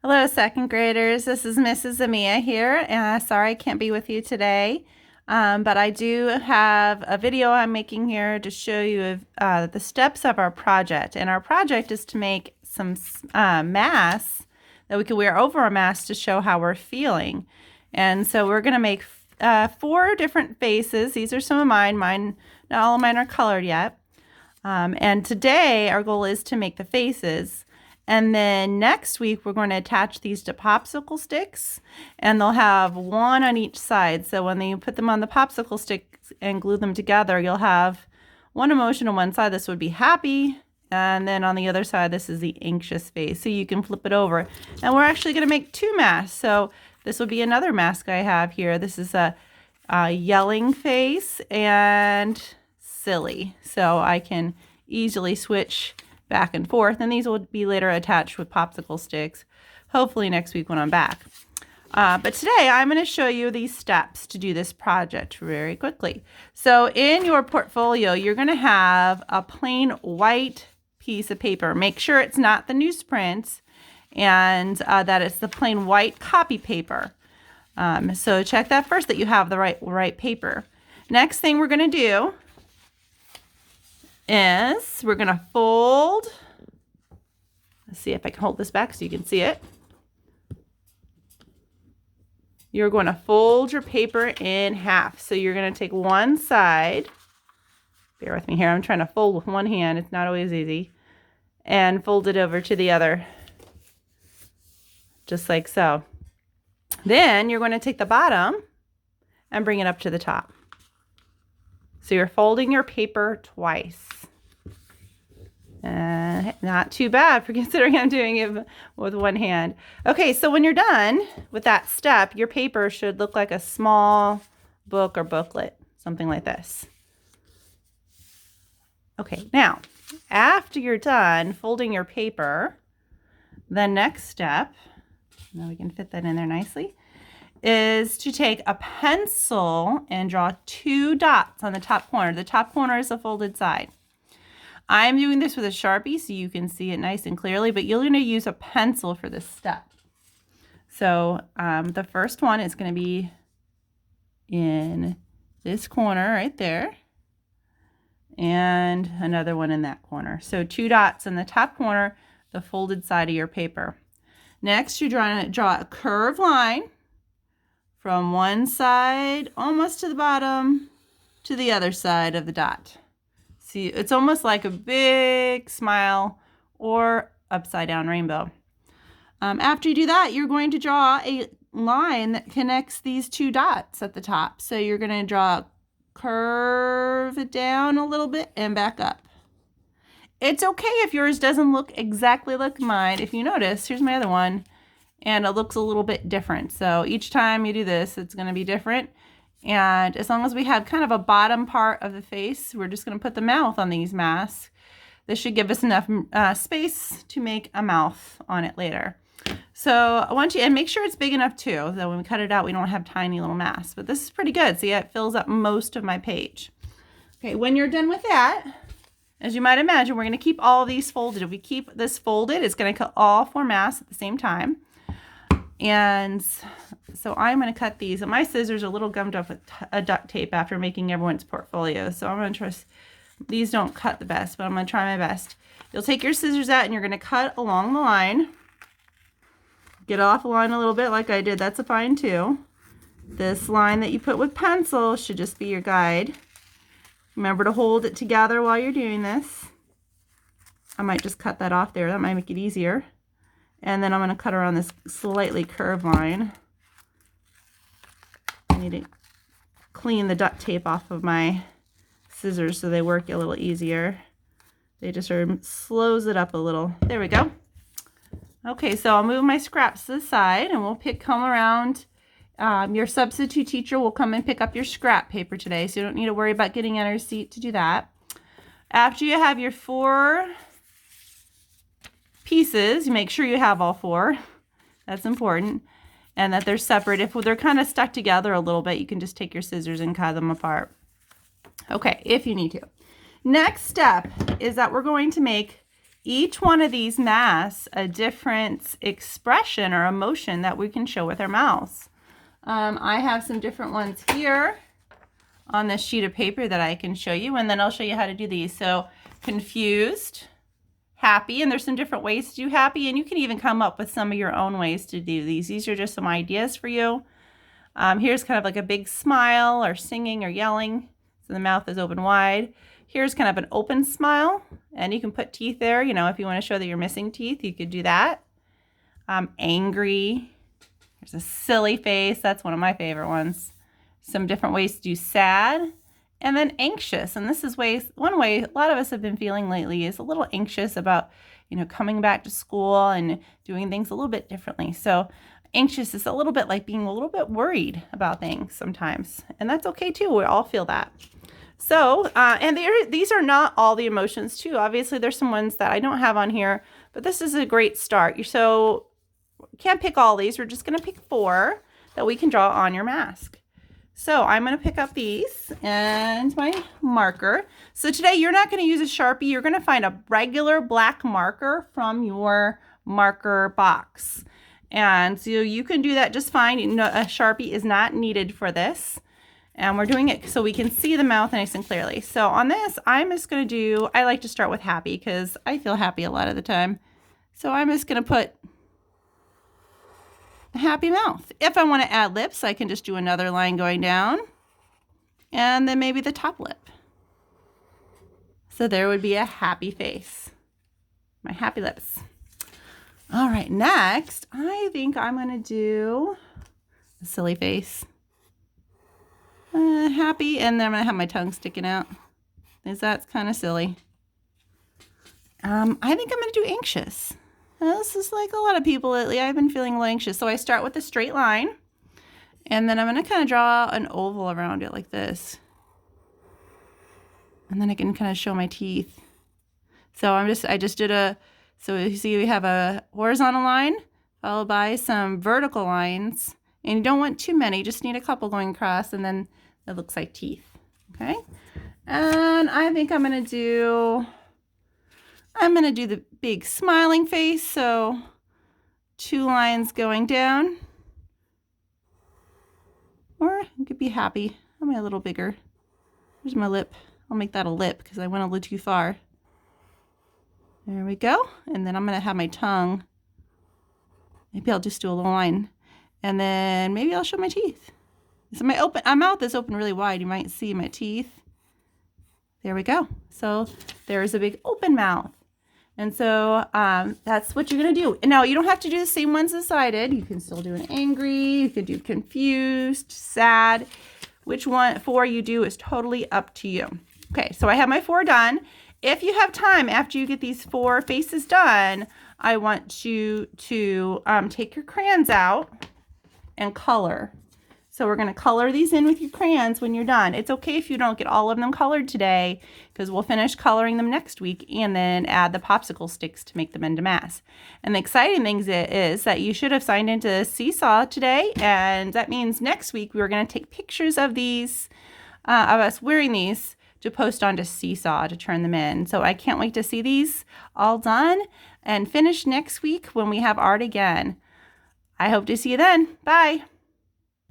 Hello, second graders. This is Mrs. Amia here. Sorry I can't be with you today, but I do have a video I'm making here to show you the steps of our project. And our project is to make some masks that we can wear over our mask to show how we're feeling. And so we're going to make 4 different faces. These are some of mine. Not all of mine are colored yet. And today our goal is to make the faces. And then next week, we're going to attach these to popsicle sticks, and they'll have one on each side. So when you put them on the popsicle sticks and glue them together, you'll have one emotion on one side. This would be happy. And then on the other side, this is the anxious face. So you can flip it over. And we're actually going to make 2 masks. So this would be another mask I have here. This is a yelling face and silly. So I can easily switch back and forth, and these will be later attached with popsicle sticks, hopefully next week when I'm back. But today I'm going to show you these steps to do this project very quickly. So in your portfolio, you're going to have a plain white piece of paper. Make sure it's not the newsprint and that it's the plain white copy paper. So check that first, that you have the right paper. Next thing we're going to do is we're going to fold. Let's see if I can hold this back so you can see it. You're going to fold your paper in half. So you're going to take one side. Bear with me here. I'm trying to fold with one hand. It's not always easy. And fold it over to the other. Just like so. Then you're going to take the bottom and bring it up to the top. So you're folding your paper twice. Not too bad for considering I'm doing it with one hand. Okay, so when you're done with that step, your paper should look like a small book or booklet, something like this. Okay, now, after you're done folding your paper, the next step, now we can fit that in there nicely, is to take a pencil and draw 2 dots on the top corner. The top corner is the folded side. I'm doing this with a Sharpie so you can see it nice and clearly, but you're going to use a pencil for this step. So the first one is going to be in this corner right there, and another one in that corner. So 2 dots in the top corner, the folded side of your paper. Next, you're trying to draw a curved line from one side almost to the bottom to the other side of the dot. See, it's almost like a big smile or upside down rainbow. After you do that, you're going to draw a line that connects these 2 dots at the top. So you're going to curve it down a little bit and back up. It's okay if yours doesn't look exactly like mine. If you notice, here's my other one, and it looks a little bit different. So each time you do this, it's going to be different. And as long as we have kind of a bottom part of the face, we're just going to put the mouth on these masks. This should give us enough space to make a mouth on it later. So I want you, and make sure it's big enough too, that when we cut it out, we don't have tiny little masks. But this is pretty good. See, it fills up most of my page. Okay, when you're done with that, as you might imagine, we're going to keep all of these folded. If we keep this folded, it's going to cut all 4 masks at the same time. And so I'm going to cut these. And my scissors are a little gummed up with a duct tape after making everyone's portfolio. So I'm going to trust, these don't cut the best, but I'm going to try my best. You'll take your scissors out and you're going to cut along the line. Get off the line a little bit like I did. That's fine too. This line that you put with pencil should just be your guide. Remember to hold it together while you're doing this. I might just cut that off there. That might make it easier. And then I'm going to cut around this slightly curved line. I need to clean the duct tape off of my scissors so they work a little easier. They just sort of slows it up a little. There we go. Okay, so I'll move my scraps to the side and we'll come around. Your substitute teacher will come and pick up your scrap paper today, so you don't need to worry about getting on her seat to do that. After you have your 4 pieces, you make sure you have all 4. That's important. And that they're separate. If they're kind of stuck together a little bit, you can just take your scissors and cut them apart. Okay, if you need to. Next step is that we're going to make each one of these masks a different expression or emotion that we can show with our mouths. I have some different ones here on this sheet of paper that I can show you, and then I'll show you how to do these. So confused, happy, and there's some different ways to do happy, and you can even come up with some of your own ways to do these. These are just some ideas for you. Here's kind of like a big smile or singing or yelling. So the mouth is open wide. Here's kind of an open smile, and you can put teeth there. You know, if you want to show that you're missing teeth, you could do that. Angry. There's a silly face. That's one of my favorite ones. Some different ways to do sad. And then anxious. And this is one way a lot of us have been feeling lately is a little anxious about, you know, coming back to school and doing things a little bit differently. So anxious is a little bit like being a little bit worried about things sometimes. And that's okay too. We all feel that. So, and these are not all the emotions too. Obviously, there's some ones that I don't have on here, but this is a great start. So you can't pick all these. We're just going to pick 4 that we can draw on your mask. So I'm going to pick up these and my marker. So today you're not going to use a Sharpie. You're going to find a regular black marker from your marker box. And so you can do that just fine. You know, a Sharpie is not needed for this. And we're doing it so we can see the mouth nice and clearly. So on this, I'm just going to do, I like to start with happy because I feel happy a lot of the time. So I'm just going to put a happy mouth. If I want to add lips, I can just do another line going down. And then maybe the top lip. So there would be a happy face. My happy lips. All right, next, I think I'm going to do a silly face. Happy, and then I'm going to have my tongue sticking out. That's kind of silly. I think I'm going to do anxious. This is like a lot of people lately. I've been feeling a little anxious. So I start with a straight line, and then I'm going to kind of draw an oval around it like this. And then I can kind of show my teeth. So I just did so you see we have a horizontal line followed by some vertical lines. And you don't want too many, just need a couple going across, and then it looks like teeth, okay? And I think I'm gonna do the big smiling face, so 2 lines going down. Or it could be happy. I'll make it a little bigger. Here's my lip. I'll make that a lip because I went a little too far. There we go. And then I'm gonna have my tongue. Maybe I'll just do a little line. And then maybe I'll show my teeth. So my mouth is open really wide. You might see my teeth. There we go. So there's a big open mouth. And so that's what you're going to do. And now you don't have to do the same ones as I did. You can still do an angry. You can do confused, sad. Which 4 you do is totally up to you. Okay, so I have my 4 done. If you have time after you get these 4 faces done, I want you to take your crayons out and color. So we're going to color these in with your crayons when you're done. It's okay if you don't get all of them colored today because we'll finish coloring them next week and then add the popsicle sticks to make them into masks. And the exciting thing is that you should have signed into Seesaw today, and that means next week we're going to take pictures of these, of us wearing these to post onto Seesaw to turn them in. So I can't wait to see these all done and finish next week when we have art again. I hope to see you then. Bye.